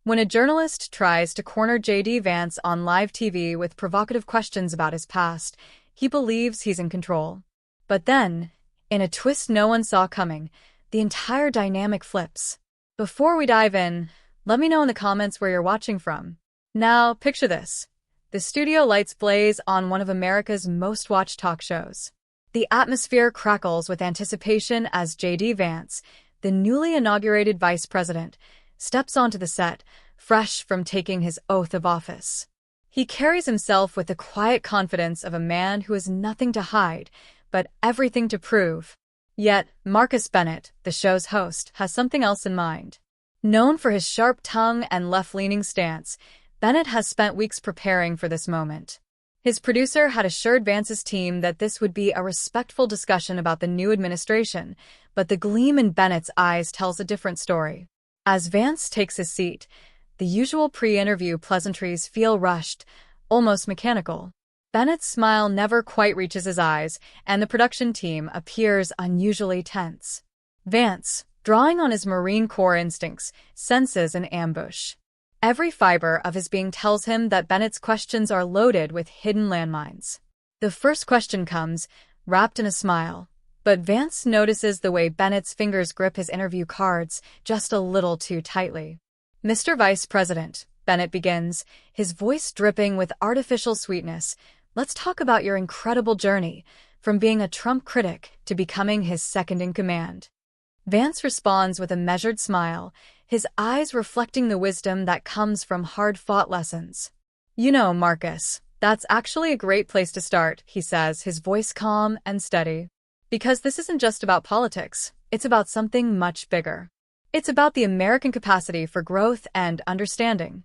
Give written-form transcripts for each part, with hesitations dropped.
When a journalist tries to corner J.D. Vance on live TV with provocative questions about his past, he believes he's in control. But then, in a twist no one saw coming, the entire dynamic flips. Before we dive in, let me know in the comments where you're watching from. Now, picture this. The studio lights blaze on one of America's most watched talk shows. The atmosphere crackles with anticipation as J.D. Vance, the newly inaugurated vice president, steps onto the set, fresh from taking his oath of office. He carries himself with the quiet confidence of a man who has nothing to hide, but everything to prove. Yet, Marcus Bennett, the show's host, has something else in mind. Known for his sharp tongue and left-leaning stance, Bennett has spent weeks preparing for this moment. His producer had assured Vance's team that this would be a respectful discussion about the new administration, but the gleam in Bennett's eyes tells a different story. As Vance takes his seat, the usual pre-interview pleasantries feel rushed, almost mechanical. Bennett's smile never quite reaches his eyes, and the production team appears unusually tense. Vance, drawing on his Marine Corps instincts, senses an ambush. Every fiber of his being tells him that Bennett's questions are loaded with hidden landmines. The first question comes, wrapped in a smile, but Vance notices the way Bennett's fingers grip his interview cards just a little too tightly. "Mr. Vice President," Bennett begins, his voice dripping with artificial sweetness, "let's talk about your incredible journey, from being a Trump critic to becoming his second-in-command." Vance responds with a measured smile, his eyes reflecting the wisdom that comes from hard-fought lessons. "You know, Marcus, that's actually a great place to start," he says, his voice calm and steady. "Because this isn't just about politics, it's about something much bigger. It's about the American capacity for growth and understanding."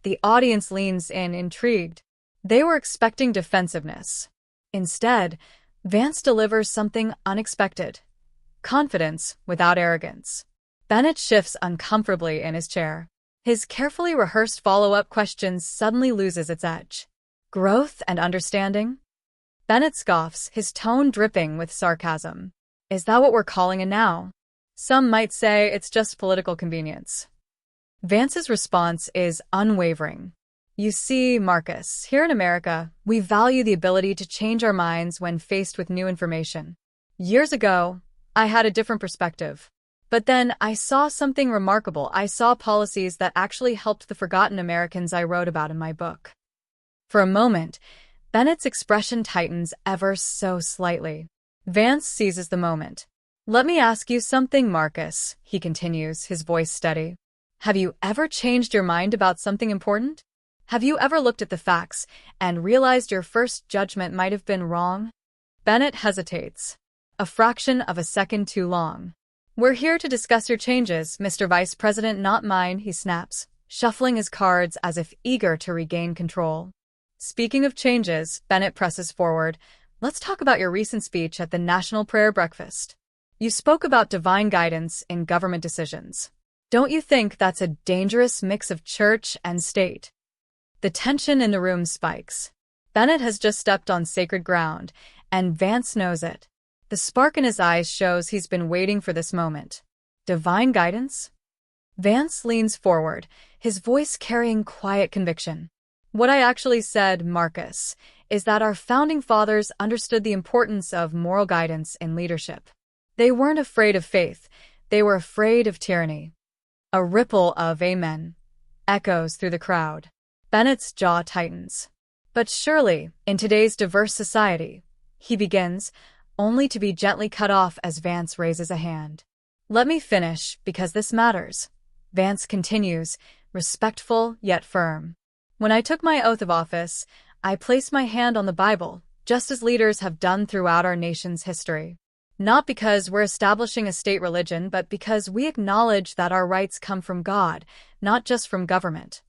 The audience leans in, intrigued. They were expecting defensiveness. Instead, Vance delivers something unexpected. Confidence without arrogance. Bennett shifts uncomfortably in his chair. His carefully rehearsed follow-up questions suddenly loses its edge. "Growth and understanding?" Bennett scoffs, his tone dripping with sarcasm. "Is that what we're calling it now? Some might say it's just political convenience." Vance's response is unwavering. "You see, Marcus, here in America, we value the ability to change our minds when faced with new information. Years ago, I had a different perspective. But then I saw something remarkable. I saw policies that actually helped the forgotten Americans I wrote about in my book." For a moment, Bennett's expression tightens ever so slightly. Vance seizes the moment. "Let me ask you something, Marcus," he continues, his voice steady. "Have you ever changed your mind about something important? Have you ever looked at the facts and realized your first judgment might have been wrong?" Bennett hesitates. A fraction of a second too long. "We're here to discuss your changes, Mr. Vice President, not mine," he snaps, shuffling his cards as if eager to regain control. "Speaking of changes," Bennett presses forward, "let's talk about your recent speech at the National Prayer Breakfast. You spoke about divine guidance in government decisions. Don't you think that's a dangerous mix of church and state?" The tension in the room spikes. Bennett has just stepped on sacred ground, and Vance knows it. The spark in his eyes shows he's been waiting for this moment. Divine guidance? Vance leans forward, his voice carrying quiet conviction. "What I actually said, Marcus, is that our founding fathers understood the importance of moral guidance in leadership. They weren't afraid of faith, they were afraid of tyranny." A ripple of "Amen" echoes through the crowd. Bennett's jaw tightens. "But surely, in today's diverse society," he begins, only to be gently cut off as Vance raises a hand. "Let me finish, because this matters," Vance continues, respectful yet firm. "When I took my oath of office, I placed my hand on the Bible, just as leaders have done throughout our nation's history. Not because we're establishing a state religion, but because we acknowledge that our rights come from God, not just from government."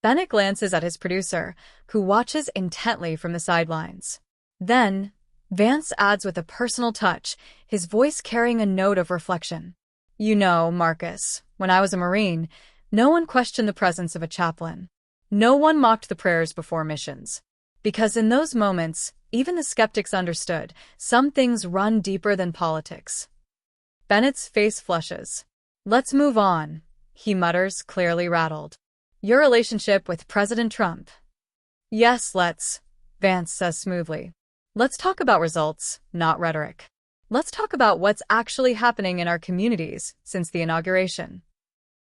Bennett glances at his producer, who watches intently from the sidelines. Then, Vance adds with a personal touch, his voice carrying a note of reflection. "You know, Marcus, when I was a Marine, no one questioned the presence of a chaplain. No one mocked the prayers before missions. Because in those moments, even the skeptics understood, some things run deeper than politics." Bennett's face flushes. "Let's move on," he mutters, clearly rattled. Your relationship with President Trump. Yes, Vance says smoothly. Let's talk about results, not rhetoric. Let's talk about what's actually happening in our communities since the inauguration.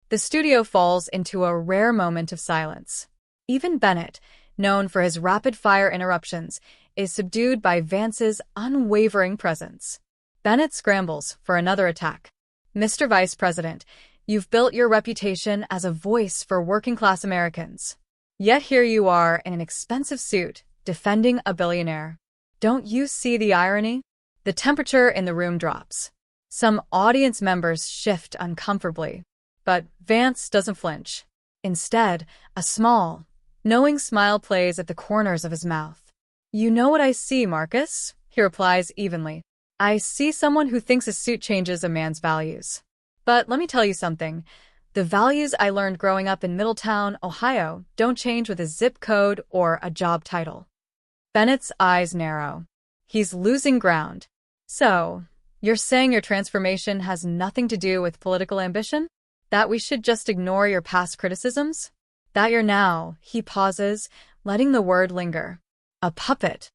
The studio falls into a rare moment of silence. Even Bennett, known for his rapid-fire interruptions, is subdued by Vance's unwavering presence. Bennett scrambles for another attack. Mr. Vice President, you've built your reputation as a voice for working-class Americans. Yet here you are in an expensive suit, defending a billionaire. Don't you see the irony? The temperature in the room drops. Some audience members shift uncomfortably. But Vance doesn't flinch. Instead, a small, knowing smile plays at the corners of his mouth. You know what I see, Marcus? He replies evenly. I see someone who thinks a suit changes a man's values. But let me tell you something. The values I learned growing up in Middletown, Ohio, don't change with a zip code or a job title. Bennett's eyes narrow. He's losing ground. So, you're saying your transformation has nothing to do with political ambition? That we should just ignore your past criticisms? That you're now, he pauses, letting the word linger. A puppet.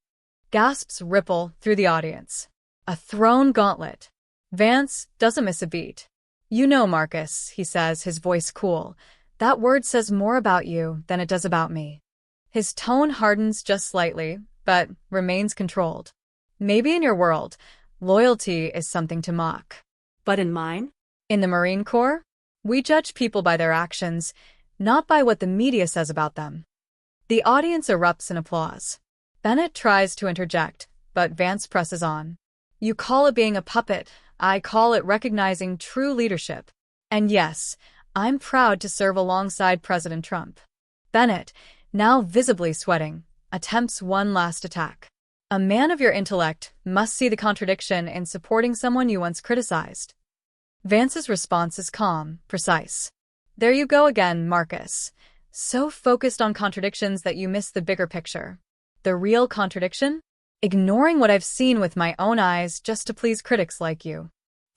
Gasps ripple through the audience. A thrown gauntlet. Vance doesn't miss a beat. You know, Marcus, he says, his voice cool. That word says more about you than it does about me. His tone hardens just slightly, but remains controlled. Maybe in your world, loyalty is something to mock. But in mine? In the Marine Corps? We judge people by their actions, not by what the media says about them. The audience erupts in applause. Bennett tries to interject, but Vance presses on. You call it being a puppet, I call it recognizing true leadership. And yes, I'm proud to serve alongside President Trump. Bennett, now visibly sweating, attempts one last attack. A man of your intellect must see the contradiction in supporting someone you once criticized. Vance's response is calm, precise. There you go again, Marcus. So focused on contradictions that you miss the bigger picture. The real contradiction? Ignoring what I've seen with my own eyes just to please critics like you.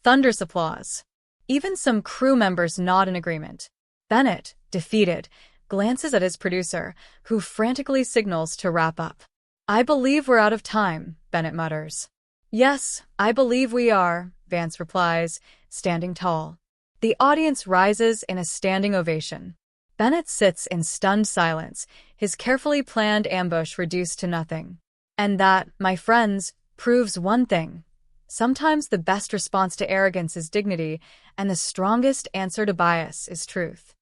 Thunderous applause. Even some crew members nod in agreement. Bennett, defeated, glances at his producer, who frantically signals to wrap up. I believe we're out of time, Bennett mutters. Yes, I believe we are, Vance replies, standing tall. The audience rises in a standing ovation. Bennett sits in stunned silence, his carefully planned ambush reduced to nothing. And that, my friends, proves one thing. Sometimes the best response to arrogance is dignity, and the strongest answer to bias is truth.